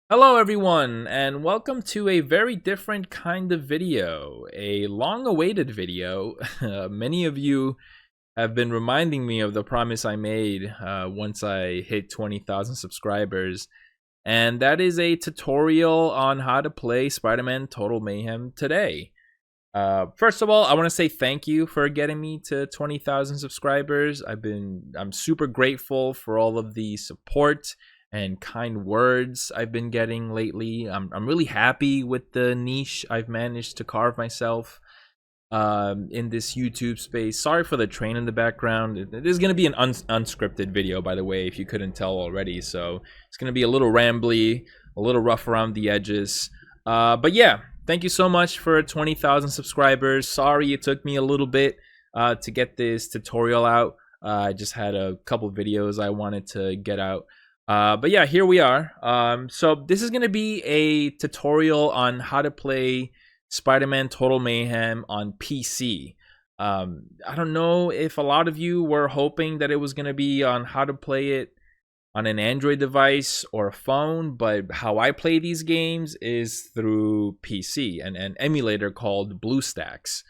Hello everyone, and welcome to a very different kind of video, a long-awaited video. Many of you have been reminding me of the promise I made once I hit 20,000 subscribers, and that is a tutorial on how to play Spider-Man Total Mayhem today. First of all, I want to say thank you for getting me to 20,000 subscribers. I'm super grateful for all of the support and kind words I've been getting lately. I'm really happy with the niche I've managed to carve myself in this YouTube space. Sorry for the train in the background. It is going to be an unscripted video, by the way, if you couldn't tell already. So it's going to be a little rambly, a little rough around the edges. But yeah, thank you so much for 20,000 subscribers. Sorry it took me a little bit to get this tutorial out. I just had a couple videos I wanted to get out. But yeah, here we are. So this is going to be a tutorial on how to play Spider-Man Total Mayhem on PC. I don't know if a lot of you were hoping that it was going to be on how to play it on an Android device or a phone, but how I play these games is through PC and an emulator called BlueStacks.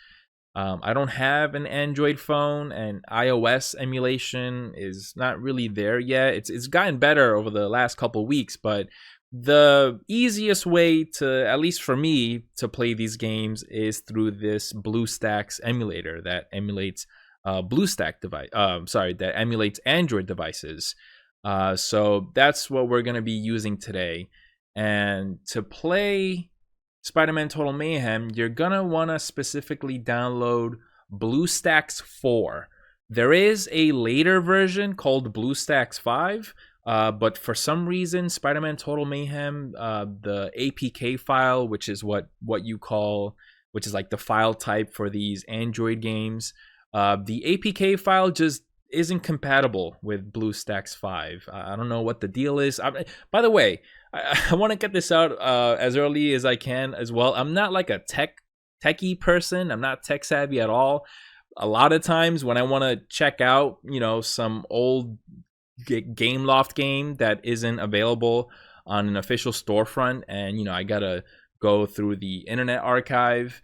I don't have an Android phone, and iOS emulation is not really there yet. It's gotten better over the last couple weeks, but the easiest way to, at least for me, to play these games is through this BlueStacks emulator that emulates that emulates Android devices. So that's what we're gonna be using today. And to play Spider-Man Total Mayhem, you're gonna wanna specifically download BlueStacks 4. There is a later version called BlueStacks 5, but for some reason, Spider-Man Total Mayhem, the APK file, which is which is like the file type for these Android games, the APK file just isn't compatible with BlueStacks 5. I don't know what the deal is. By the way, I want to get this out as early as I can as well. I'm not like a techie person. I'm not tech savvy at all. A lot of times when I want to check out, some old Gameloft game that isn't available on an official storefront, and I gotta go through the Internet Archive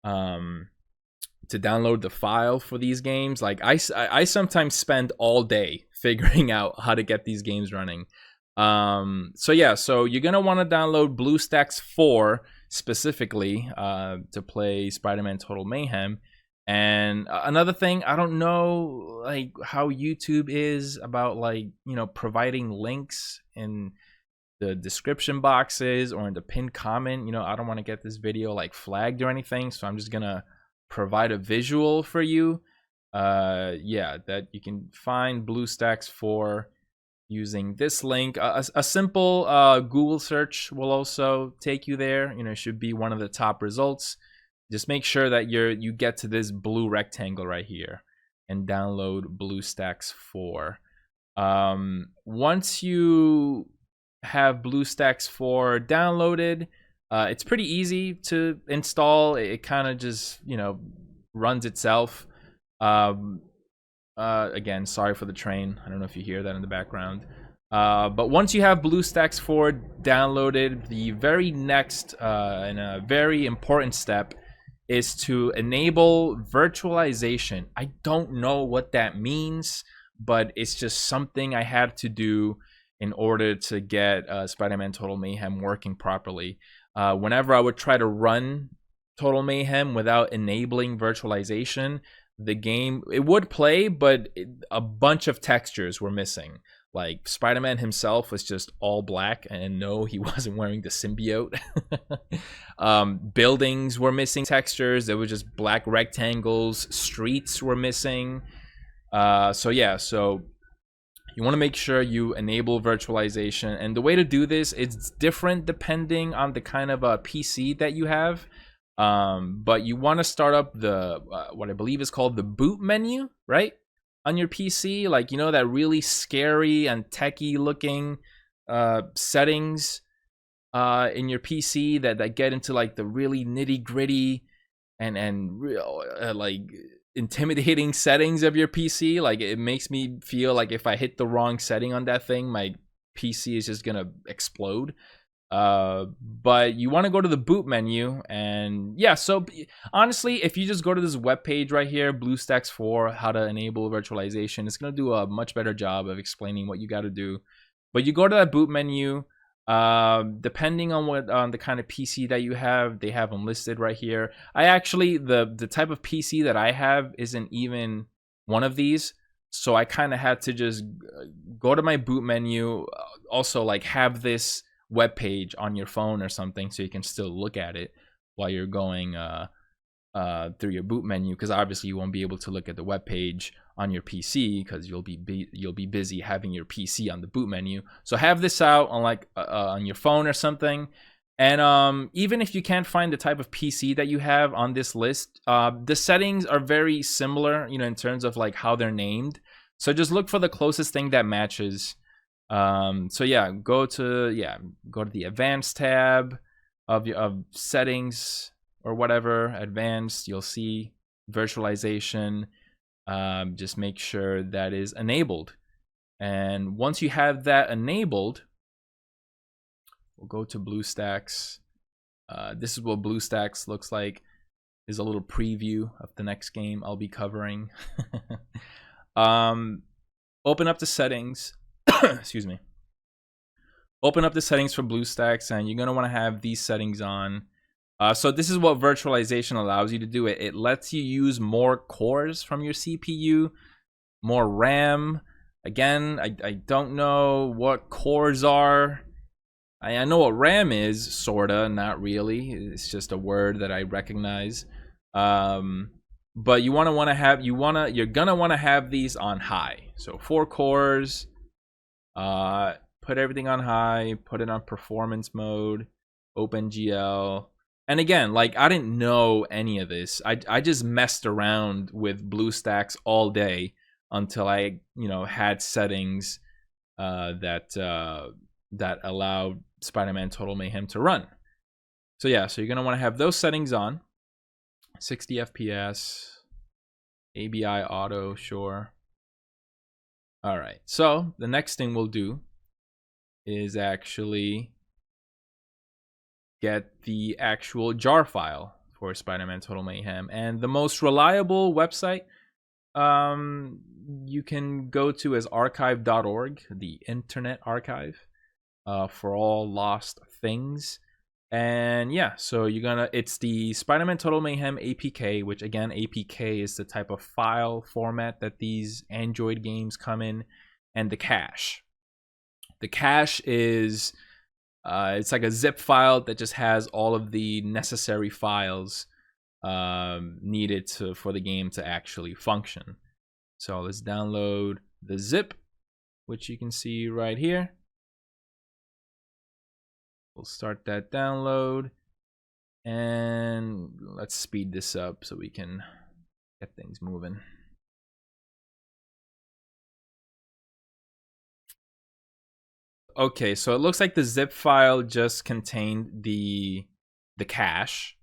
to download the file for these games. Like I sometimes spend all day figuring out how to get these games running. So you're gonna want to download BlueStacks 4 specifically to play Spider-Man Total Mayhem. And another thing, I don't know like how YouTube is about providing links in the description boxes or in the pinned comment. I don't want to get this video like flagged or anything, so I'm just gonna provide a visual for you. That you can find BlueStacks 4 using this link. A simple Google search will also take you there. It should be one of the top results. Just make sure that you get to this blue rectangle right here and download BlueStacks 4. Once you have BlueStacks 4 downloaded, it's pretty easy to install. It kind of just runs itself. Again, sorry for the train. I don't know if you hear that in the background. But once you have BlueStacks 4 downloaded, the very next and a very important step is to enable virtualization. I don't know what that means, but it's just something I had to do in order to get Spider-Man Total Mayhem working properly. Whenever I would try to run Total Mayhem without enabling virtualization, the game, it would play, but a bunch of textures were missing. Like Spider-Man himself was just all black, and no, he wasn't wearing the symbiote. Buildings were missing textures. There were just black rectangles. Streets were missing. So you want to make sure you enable virtualization, and the way to do this is different depending on the kind of PC that you have. But you want to start up the what I believe is called the boot menu, right? On your PC, like that really scary and techie looking settings in your PC that get into like the really nitty gritty and real like intimidating settings of your PC. Like it makes me feel like if I hit the wrong setting on that thing, my PC is just gonna explode. But you want to go to the boot menu, and yeah, so honestly, if you just go to this web page right here, BlueStacks 4 how to enable virtualization, it's going to do a much better job of explaining what you got to do. But you go to that boot menu, depending on what the kind of PC that you have, they have them listed right here. I actually, the type of PC that I have isn't even one of these, so I kind of had to just go to my boot menu, also like have this web page on your phone or something so you can still look at it while you're going through your boot menu, because obviously you won't be able to look at the web page on your PC because you'll be busy having your PC on the boot menu. So have this out on like on your phone or something. And even if you can't find the type of PC that you have on this list, the settings are very similar, you know, in terms of like how they're named. So just look for the closest thing that matches. So yeah, go to the advanced tab of settings or whatever, advanced. You'll see virtualization. Just make sure that is enabled, and once you have that enabled, we'll go to BlueStacks. This is what BlueStacks looks like. Is a little preview of the next game I'll be covering. Open up the settings. Excuse me. Open up the settings for BlueStacks, and you're gonna want to have these settings on. So this is what virtualization allows you to do. It lets you use more cores from your CPU, more RAM. Again, I don't know what cores are. I know what RAM is, sorta, not really. It's just a word that I recognize. But you're gonna want to have these on high. So 4 cores. Put everything on high. Put it on performance mode. OpenGL. And again, like, I didn't know any of this. I just messed around with BlueStacks all day until I, had settings that allowed Spider-Man Total Mayhem to run. So yeah, so you're gonna want to have those settings on. 60 FPS, ABI auto, sure. All right. So the next thing we'll do is actually get the actual jar file for Spider-Man Total Mayhem. And the most reliable website you can go to is archive.org, the Internet Archive, for all lost things. And yeah, so it's the Spider-Man Total Mayhem APK, which again, APK is the type of file format that these Android games come in, and the cache. The cache is it's like a zip file that just has all of the necessary files needed for the game to actually function. So let's download the zip, which you can see right here. We'll start that download, and let's speed this up so we can get things moving. Okay, so it looks like the zip file just contained the cache,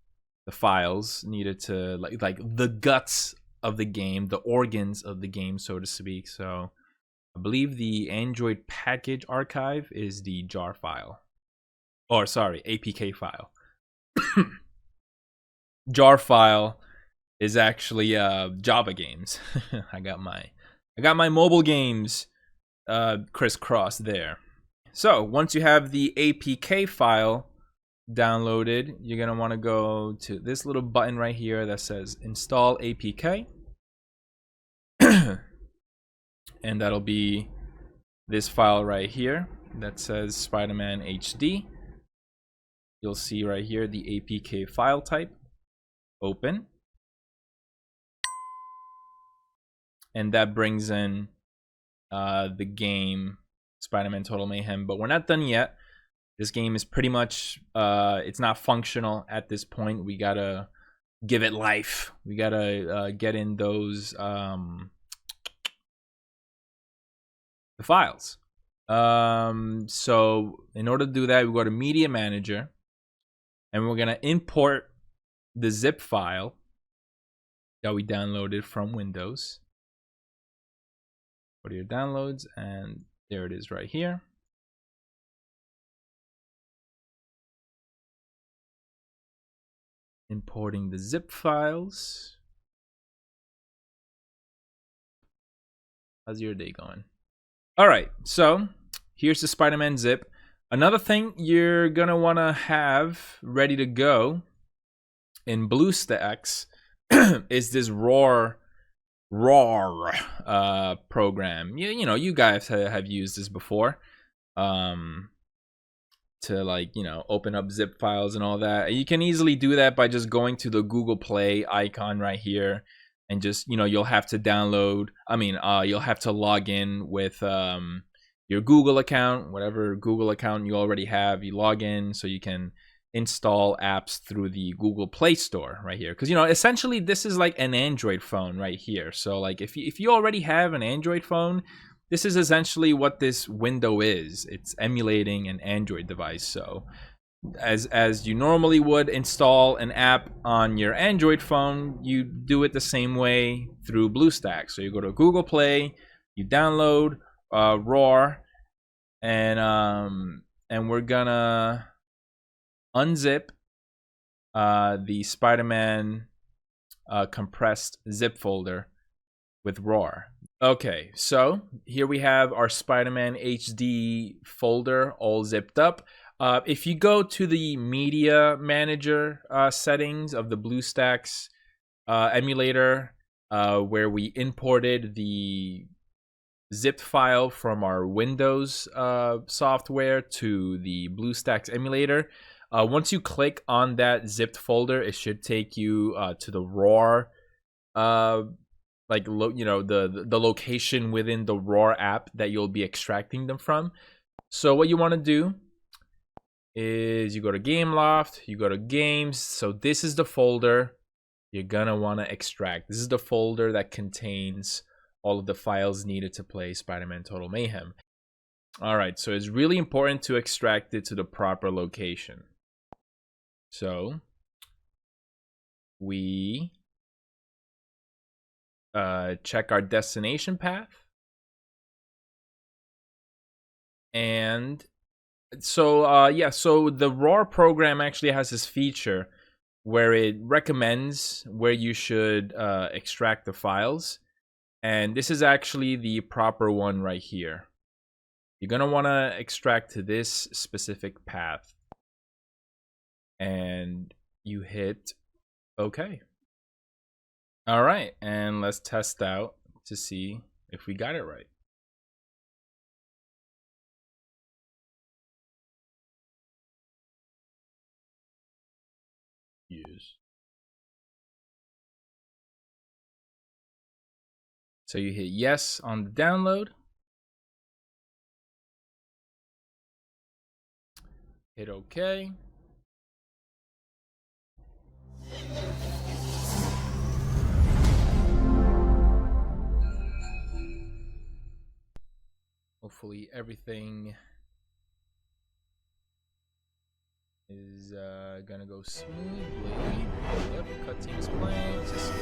the files needed to like the guts of the game, the organs of the game, so to speak. So I believe the Android package archive is the jar file. Or sorry, APK file. Jar file is actually Java games. I got my mobile games crisscrossed there. So once you have the APK file downloaded, you're gonna want to go to this little button right here that says install APK. And that'll be this file right here that says Spider-Man HD. You'll see right here the APK file type. Open. And that brings in the game Spider-Man Total Mayhem, but we're not done yet. This game is pretty much it's not functional at this point. We gotta give it life. We gotta get in those the files. So in order to do that, we go to Media Manager, and we're gonna import the zip file that we downloaded from Windows. Go to your downloads, and there it is right here. Importing the zip files. How's your day going? All right, so here's the Spider-Man zip. Another thing you're gonna want to have ready to go in BlueStacks is this roar program. You know, you guys have used this before, to, like, you know, open up zip files and all that. You can easily do that by just going to the Google Play icon right here, and just, you know, you'll have to download. You'll have to log in with your Google account, whatever Google account you already have. You log in so you can install apps through the Google Play Store right here, because, you know, essentially this is like an Android phone right here. So like if you already have an Android phone, this is essentially what this window is. It's emulating an Android device. So as you normally would install an app on your Android phone, you do it the same way through BlueStacks. So you go to Google Play, you download Roar, and we're gonna unzip the Spider-Man compressed zip folder with Roar. Okay, so here we have our Spider-Man HD folder all zipped up. If you go to the media manager settings of the BlueStacks emulator, where we imported the zipped file from our Windows software to the BlueStacks emulator, once you click on that zipped folder, it should take you to the Roar, the location within the Roar app that you'll be extracting them from. So what you want to do is you go to Gameloft, you go to Games. So this is the folder you're gonna want to extract. This is the folder that contains all of the files needed to play Spider-Man Total Mayhem. All right, so it's really important to extract it to the proper location. So we check our destination path, and so so the Roar program actually has this feature where it recommends where you should extract the files, and this is actually the proper one right here. You're gonna want to extract to this specific path, and you hit OK. All right, and let's test out to see if we got it right. Yes. So you hit yes on the download. Hit OK. Hopefully everything is gonna go smoothly. Yep, cutscene's playing. Just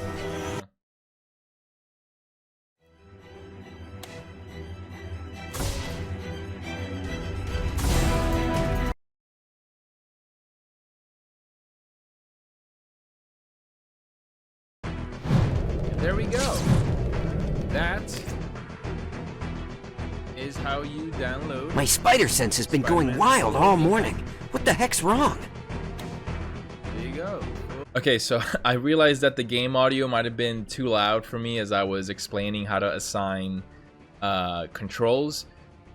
there we go. That is how you download. My spider sense has been going wild all morning. What the heck's wrong? There you go. Okay, so I realized that the game audio might have been too loud for me as I was explaining how to assign controls.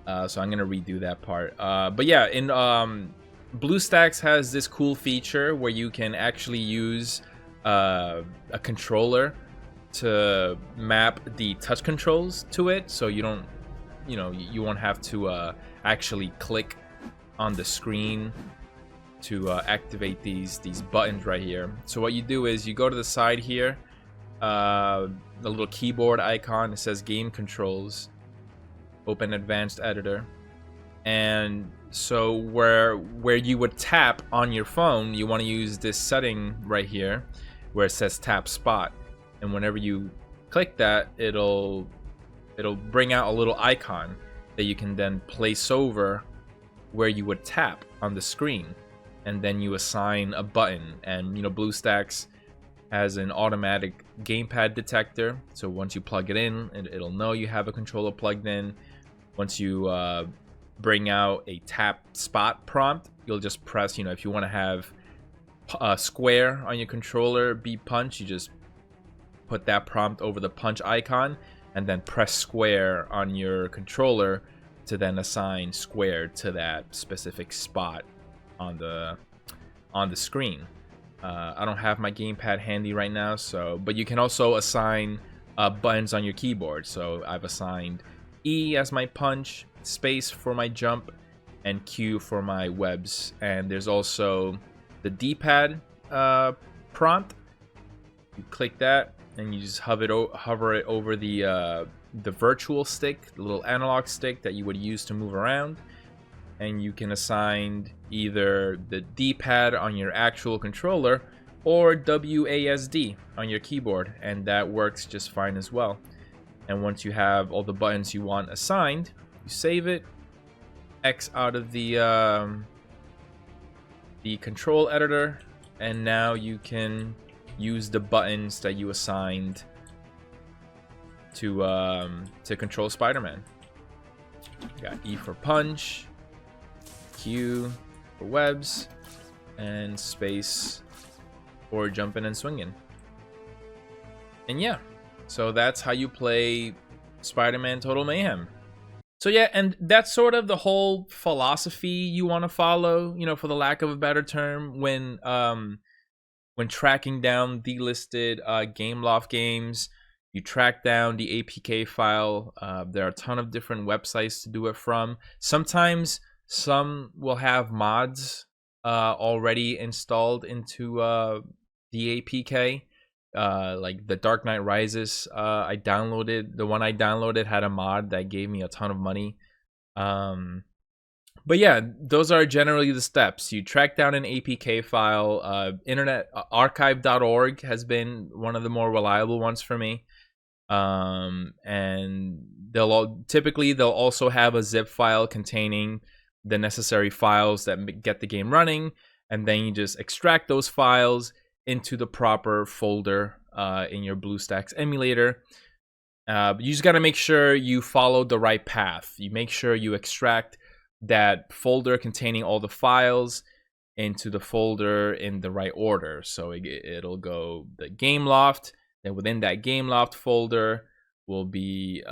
So I'm gonna redo that part. But yeah, in BlueStacks has this cool feature where you can actually use a controller to map the touch controls to it, so you don't, you won't have to actually click on the screen to activate these buttons right here. So what you do is you go to the side here, the little keyboard icon, it says game controls, open advanced editor, and so where you would tap on your phone, you want to use this setting right here where it says tap spot, and whenever you click that, it'll bring out a little icon that you can then place over where you would tap on the screen, and then you assign a button. And BlueStacks has an automatic gamepad detector, so once you plug it in, it'll know you have a controller plugged in. Once you bring out a tap spot prompt, you'll just press, if you want to have a square on your controller be punch, you just put that prompt over the punch icon and then press square on your controller to then assign square to that specific spot on the screen. I don't have my gamepad handy right now, but you can also assign buttons on your keyboard. So I've assigned E as my punch, space for my jump, and Q for my webs. And there's also the D-pad prompt. You click that, and you just hover it over the virtual stick, the little analog stick that you would use to move around. And you can assign either the D-pad on your actual controller or WASD on your keyboard, and that works just fine as well. And once you have all the buttons you want assigned, you save it, X out of the control editor, and now you can use the buttons that you assigned to control Spider-Man. Got E for punch, Q for webs, and space for jumping and swinging. And yeah, so that's how you play Spider-Man Total Mayhem. So yeah, and that's sort of the whole philosophy you want to follow, for the lack of a better term, when tracking down delisted Gameloft games. You track down the APK file. There are a ton of different websites to do it from. Sometimes some will have mods already installed into the APK. Like the Dark Knight Rises, the one I downloaded had a mod that gave me a ton of money. But yeah, those are generally the steps. You track down an APK file. Internet Archive.org has been one of the more reliable ones for me. And they'll also have a zip file containing the necessary files that get the game running, and then you just extract those files into the proper folder in your BlueStacks emulator. You just got to make sure you follow the right path. You make sure you extract that folder containing all the files into the folder in the right order. So it'll go the Gameloft, then within that Gameloft folder will be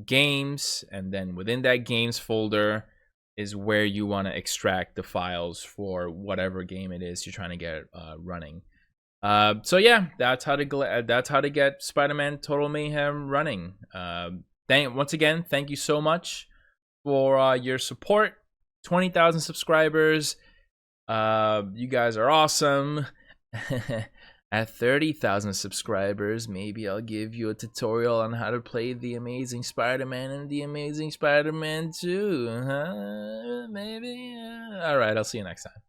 games, and then within that games folder is where you want to extract the files for whatever game it is you're trying to get running. So yeah, that's how to get Spider-Man Total Mayhem running. Once again, thank you so much for your support. 20,000 subscribers. You guys are awesome. At 30,000 subscribers, maybe I'll give you a tutorial on how to play The Amazing Spider-Man and The Amazing Spider-Man 2. Maybe. All right, I'll see you next time.